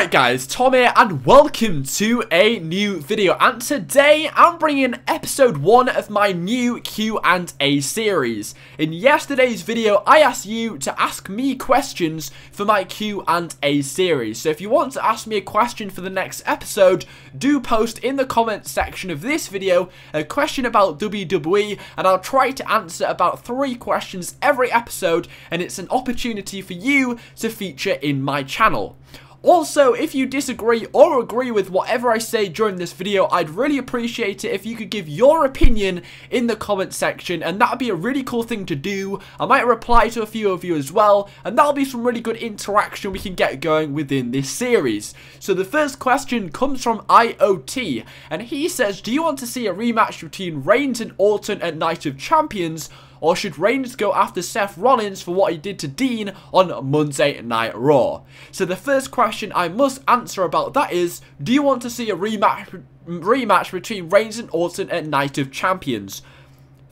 Alright guys, Tom here and welcome to a new video, and today I'm bringing episode 1 of my new Q&A series. In yesterday's video I asked you to ask me questions for my Q&A series, so if you want to ask me a question for the next episode, do post in the comment section of this video a question about WWE and I'll try to answer about 3 questions every episode, and it's an opportunity for you to feature in my channel. Also, if you disagree or agree with whatever I say during this video, I'd really appreciate it if you could give your opinion in the comment section, and that would be a really cool thing to do. I might reply to a few of you as well, and that'll be some really good interaction we can get going within this series. So the first question comes from IoT, and he says, do you want to see a rematch between Reigns and Orton at Night of Champions? Or should Reigns go after Seth Rollins for what he did to Dean on Monday Night Raw? So the first question I must answer about that is, do you want to see a rematch between Reigns and Orton at Night of Champions?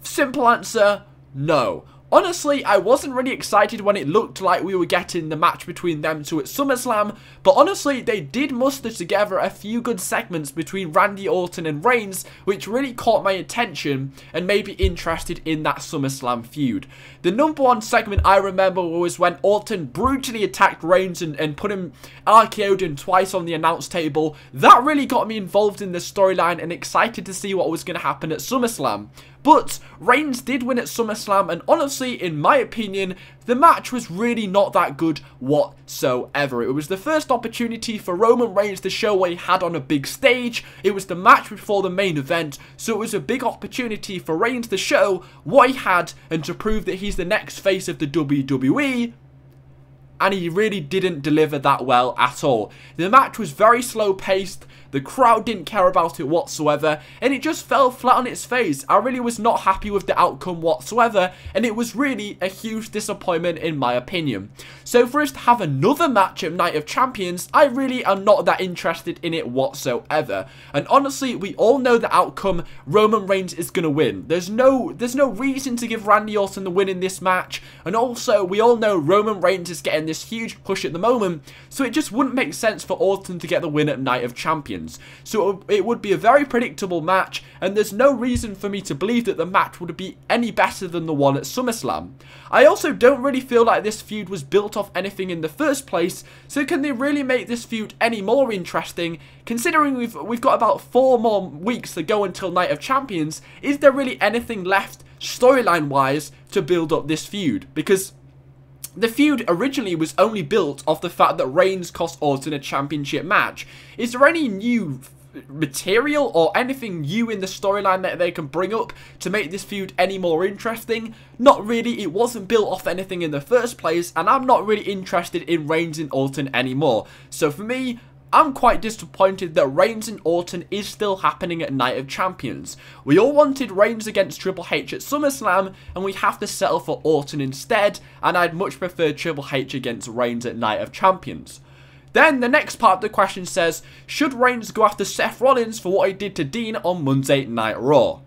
Simple answer, no. Honestly, I wasn't really excited when it looked like we were getting the match between them two at SummerSlam, but honestly, they did muster together a few good segments between Randy Orton and Reigns, which really caught my attention and made me interested in that SummerSlam feud. The number one segment I remember was when Orton brutally attacked Reigns and put him RKO'd him twice on the announce table. That really got me involved in the storyline and excited to see what was going to happen at SummerSlam. But Reigns did win at SummerSlam, and honestly, in my opinion, the match was really not that good whatsoever. It was the first opportunity for Roman Reigns to show what he had on a big stage. It was the match before the main event, so it was a big opportunity for Reigns to show what he had and to prove that he's the next face of the WWE. And he really didn't deliver that well at all. The match was very slow paced, the crowd didn't care about it whatsoever, and it just fell flat on its face. I really was not happy with the outcome whatsoever, and it was really a huge disappointment in my opinion. So for us to have another match at Night of Champions, I really am not that interested in it whatsoever. And honestly, we all know the outcome. Roman Reigns is going to win. There's no reason to give Randy Orton the win in this match, and also we all know Roman Reigns is getting this huge push at the moment, so it just wouldn't make sense for Orton to get the win at Night of Champions. So it would be a very predictable match, and there's no reason for me to believe that the match would be any better than the one at SummerSlam. I also don't really feel like this feud was built off anything in the first place, so can they really make this feud any more interesting? Considering we've got about 4 more weeks to go until Night of Champions, is there really anything left storyline wise to build up this feud? Because the feud originally was only built off the fact that Reigns cost Orton a championship match. Is there any new material or anything new in the storyline that they can bring up to make this feud any more interesting? Not really. It wasn't built off anything in the first place, and I'm not really interested in Reigns and Orton anymore. So for me, I'm quite disappointed that Reigns and Orton is still happening at Night of Champions. We all wanted Reigns against Triple H at SummerSlam, and we have to settle for Orton instead, and I'd much prefer Triple H against Reigns at Night of Champions. Then the next part of the question says, should Reigns go after Seth Rollins for what he did to Dean on Monday Night Raw?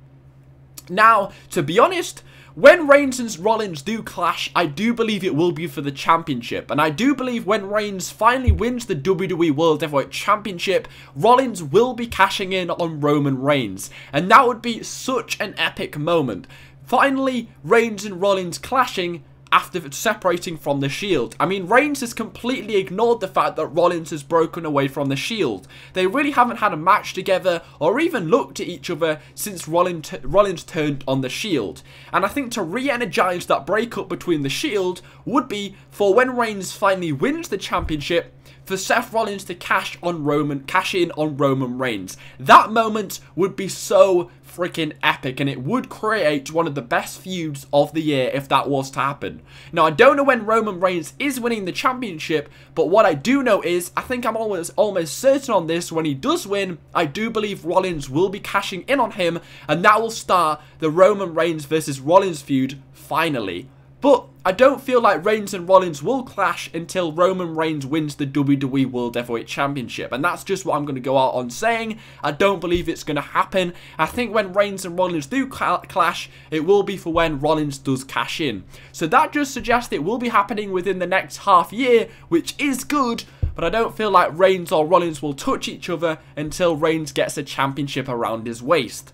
Now, to be honest, when Reigns and Rollins do clash, I do believe it will be for the championship. And I do believe when Reigns finally wins the WWE World Heavyweight Championship, Rollins will be cashing in on Roman Reigns. And that would be such an epic moment. Finally, Reigns and Rollins clashing after separating from the Shield. I mean, Reigns has completely ignored the fact that Rollins has broken away from the Shield. They really haven't had a match together or even looked at each other since Rollins turned on the Shield. And I think to re-energize that breakup between the Shield would be for when Reigns finally wins the championship, for Seth Rollins to cash in on Roman Reigns. That moment would be so freaking epic, and it would create one of the best feuds of the year if that was to happen. Now, I don't know when Roman Reigns is winning the championship, but what I do know is, I think I'm almost certain on this, when he does win, I do believe Rollins will be cashing in on him, and that will start the Roman Reigns versus Rollins feud finally. But I don't feel like Reigns and Rollins will clash until Roman Reigns wins the WWE World Heavyweight Championship. And that's just what I'm going to go out on saying. I don't believe it's going to happen. I think when Reigns and Rollins do clash, it will be for when Rollins does cash in. So that just suggests it will be happening within the next half year, which is good. but I don't feel like Reigns or Rollins will touch each other until Reigns gets a championship around his waist.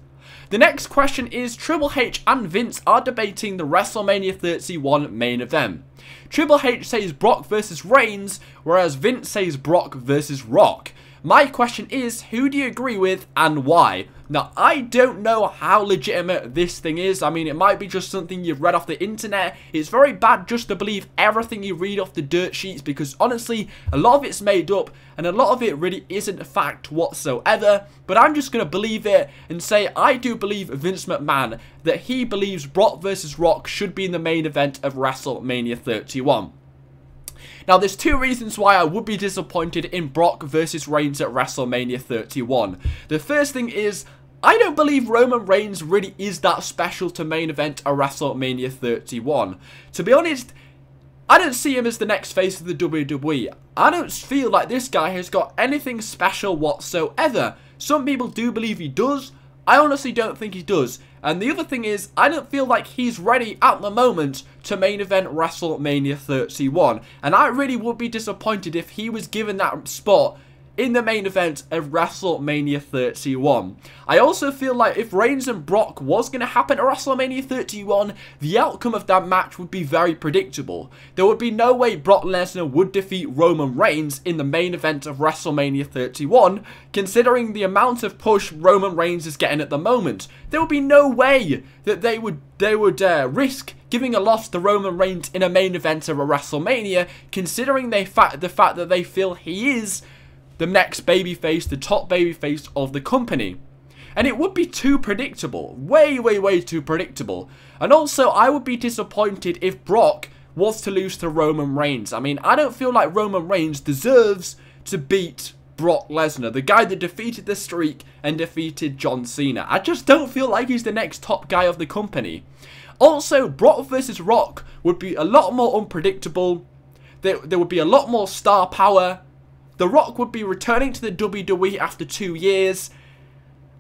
The next question is, Triple H and Vince are debating the WrestleMania 31 main event. Triple H says Brock versus Reigns, whereas Vince says Brock versus Rock. My question is, who do you agree with and why? Now, I don't know how legitimate this thing is. I mean, it might be just something you've read off the internet. It's very bad just to believe everything you read off the dirt sheets because, honestly, a lot of it's made up and a lot of it really isn't fact whatsoever. But I'm just going to believe it and say I do believe Vince McMahon that he believes Brock versus Rock should be in the main event of WrestleMania 31. Now, there's two reasons why I would be disappointed in Brock versus Reigns at WrestleMania 31. The first thing is, I don't believe Roman Reigns really is that special to main event a WrestleMania 31. To be honest, I don't see him as the next face of the WWE. I don't feel like this guy has got anything special whatsoever. Some people do believe he does. I honestly don't think he does. And the other thing is, I don't feel like he's ready at the moment to main event WrestleMania 31. And I really would be disappointed if he was given that spot in the main event of WrestleMania 31. I also feel like if Reigns and Brock was going to happen at WrestleMania 31, the outcome of that match would be very predictable. There would be no way Brock Lesnar would defeat Roman Reigns in the main event of WrestleMania 31, considering the amount of push Roman Reigns is getting at the moment. There would be no way that they would risk giving a loss to Roman Reigns in a main event of a WrestleMania, considering the fact that they feel he is the next babyface, the top babyface of the company. And it would be too predictable. Way, way, way too predictable. And also, I would be disappointed if Brock was to lose to Roman Reigns. I mean, I don't feel like Roman Reigns deserves to beat Brock Lesnar, the guy that defeated the Streak and defeated John Cena. I just don't feel like he's the next top guy of the company. Also, Brock versus Rock would be a lot more unpredictable. There would be a lot more star power. The Rock would be returning to the WWE after 2 years.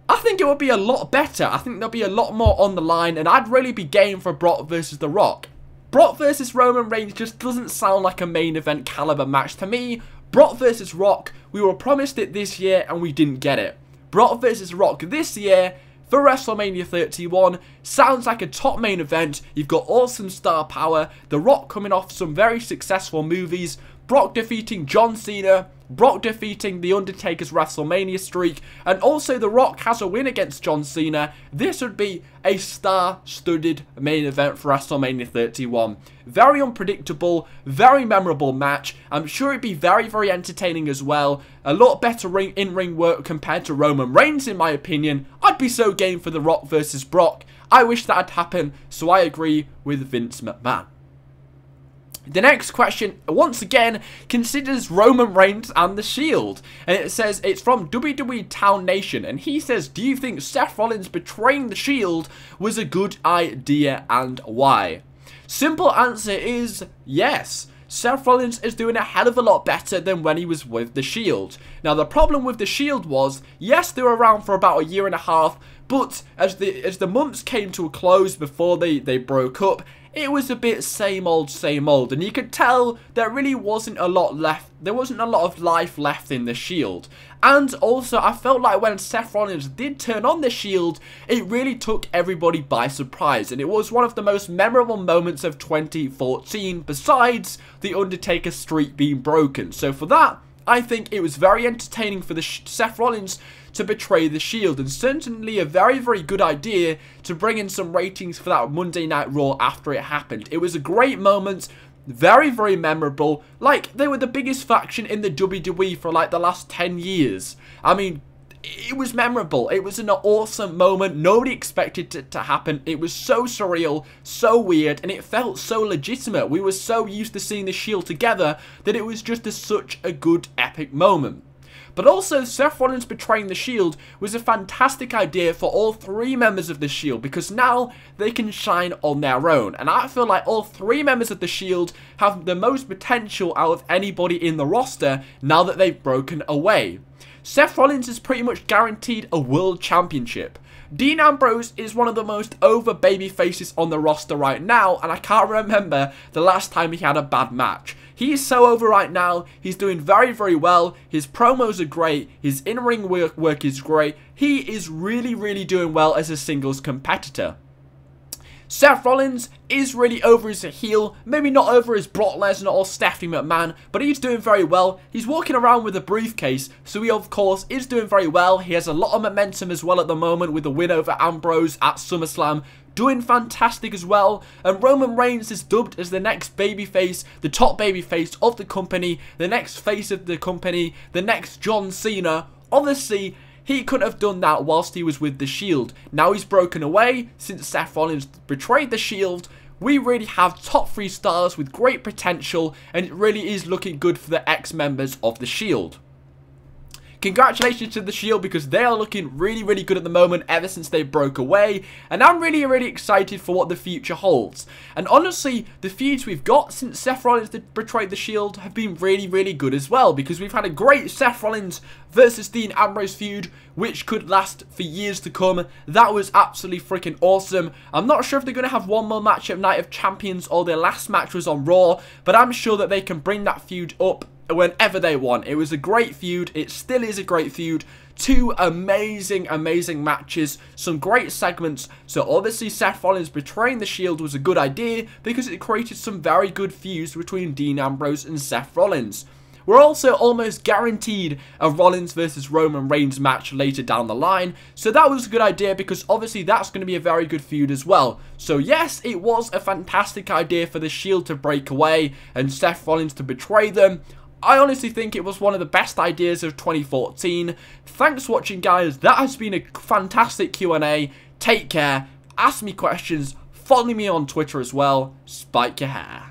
I think it would be a lot better. I think there'll be a lot more on the line, and I'd really be game for Brock versus The Rock. Brock versus Roman Reigns just doesn't sound like a main event caliber match to me. Brock versus Rock, we were promised it this year and we didn't get it. Brock versus Rock this year for WrestleMania 31 sounds like a top main event. You've got awesome star power, The Rock coming off some very successful movies, Brock defeating John Cena, Brock defeating The Undertaker's WrestleMania streak, and also The Rock has a win against John Cena. This would be a star-studded main event for WrestleMania 31. Very unpredictable, very memorable match. I'm sure it'd be very, very entertaining as well. A lot better in-ring work compared to Roman Reigns, in my opinion. I'd be so game for The Rock versus Brock. I wish that had happened, so I agree with Vince McMahon. The next question, once again, considers Roman Reigns and the Shield. And it says, it's from WWE Town Nation. And he says, do you think Seth Rollins betraying the Shield was a good idea and why? Simple answer is yes. Seth Rollins is doing a hell of a lot better than when he was with the Shield. Now, the problem with the Shield was, yes, they were around for about a year and a half, but as the months came to a close before they broke up, it was a bit same old, and you could tell there really wasn't a lot left. There wasn't a lot of life left in the Shield. And also, I felt like when Seth Rollins did turn on the Shield, it really took everybody by surprise. And it was one of the most memorable moments of 2014, besides The Undertaker streak being broken. So for that, I think it was very entertaining for Seth Rollins to betray the Shield, and certainly a very, very good idea to bring in some ratings for that Monday Night Raw after it happened. It was a great moment, very, very memorable. Like, they were the biggest faction in the WWE for like the last 10 years. I mean, it was memorable. It was an awesome moment. Nobody expected it to happen. It was so surreal, so weird, and it felt so legitimate. We were so used to seeing the Shield together that it was just such a good, epic moment. But also, Seth Rollins betraying the Shield was a fantastic idea for all three members of the Shield, because now they can shine on their own. And I feel like all three members of the Shield have the most potential out of anybody in the roster now that they've broken away. Seth Rollins is pretty much guaranteed a world championship. Dean Ambrose is one of the most over baby faces on the roster right now, and I can't remember the last time he had a bad match. He's so over right now. He's doing very, very well. His promos are great. His in-ring work is great. He is really, really doing well as a singles competitor. Seth Rollins is really over as a heel, maybe not over as Brock Lesnar or Stephanie McMahon, but he's doing very well. He's walking around with a briefcase, so he of course is doing very well. He has a lot of momentum as well at the moment with the win over Ambrose at SummerSlam, doing fantastic as well. And Roman Reigns is dubbed as the next babyface, the top babyface of the company, the next face of the company, the next John Cena. Obviously, he couldn't have done that whilst he was with the Shield. Now he's broken away since Seth Rollins betrayed the Shield. We really have top 3 stars with great potential, and it really is looking good for the ex-members of the Shield. Congratulations to the Shield because they are looking really, really good at the moment ever since they broke away. And I'm really, really excited for what the future holds. And honestly, the feuds we've got since Seth Rollins betrayed the Shield have been really, really good as well. Because we've had a great Seth Rollins versus Dean Ambrose feud, which could last for years to come. That was absolutely freaking awesome. I'm not sure if they're going to have one more match at Night of Champions or their last match was on Raw. But I'm sure that they can bring that feud up whenever they want. It was a great feud. It still is a great feud. 2 amazing, amazing matches. Some great segments. So obviously Seth Rollins betraying the Shield was a good idea because it created some very good feuds between Dean Ambrose and Seth Rollins. We're also almost guaranteed a Rollins versus Roman Reigns match later down the line. So that was a good idea because obviously that's going to be a very good feud as well. So yes, it was a fantastic idea for the Shield to break away and Seth Rollins to betray them. I honestly think it was one of the best ideas of 2014. Thanks for watching, guys. That has been a fantastic Q&A. Take care. Ask me questions. Follow me on Twitter as well. Spike your hair.